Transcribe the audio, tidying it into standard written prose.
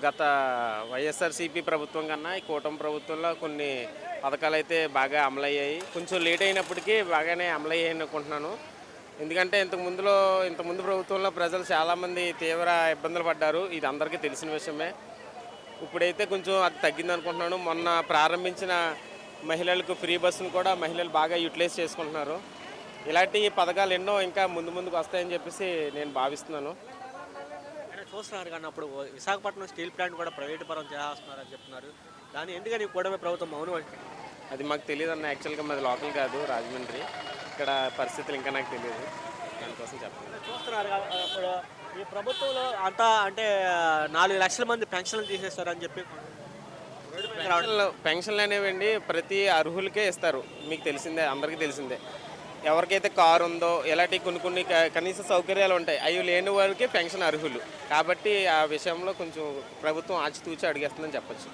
గత వైఎస్ఆర్సీపీ ప్రభుత్వం కన్నా ఈ కూటమి ప్రభుత్వంలో కొన్ని పథకాలైతే బాగా అమలయ్యాయి. కొంచెం లేట్ అయినప్పటికీ బాగానే అమలయ్యాయి అనుకుంటున్నాను. ఎందుకంటే ఇంతకుముందు ప్రభుత్వంలో ప్రజలు చాలామంది తీవ్ర ఇబ్బందులు పడ్డారు. ఇది అందరికీ తెలిసిన విషయమే. ఇప్పుడైతే కొంచెం అది తగ్గిందనుకుంటున్నాను. మొన్న ప్రారంభించిన మహిళలకు ఫ్రీ బస్సును కూడా మహిళలు బాగా యూటిలైజ్ చేసుకుంటున్నారు. ఇలాంటి పథకాలు ఎన్నో ఇంకా ముందుకు వస్తాయని చెప్పేసి నేను భావిస్తున్నాను. అయినా చూస్తున్నారు కానీ అప్పుడు విశాఖపట్నం స్టీల్ ప్లాంట్ కూడా ప్రైవేటు పరం చేస్తున్నారని చెప్తున్నారు. దాన్ని ఎందుకని కూటమి ప్రభుత్వం మౌనం అంటే అది మాకు తెలియదన్న. యాక్చువల్గా మాది లోకల్ కాదు, రాజమండ్రి. ఇక్కడ పరిస్థితులు ఇంకా నాకు తెలియదు. దానికోసం చెప్పాలి. చూస్తున్నారు ఇప్పుడు ఈ ప్రభుత్వంలో అంతా అంటే 4 లక్షల మంది పెన్షన్లు తీసేస్తారని చెప్పి పెన్షన్లు అనేవండి ప్రతి అర్హులకే ఇస్తారు. మీకు తెలిసిందే, అందరికీ తెలిసిందే. ఎవరికైతే కారు ఉందో ఇలాంటి కొన్ని కనీస సౌకర్యాలు ఉంటాయి, అవి లేని వారికి పెన్షన్ అర్హులు. కాబట్టి ఆ విషయంలో కొంచెం ప్రభుత్వం ఆచితూచి అడిగేస్తుందని చెప్పచ్చు.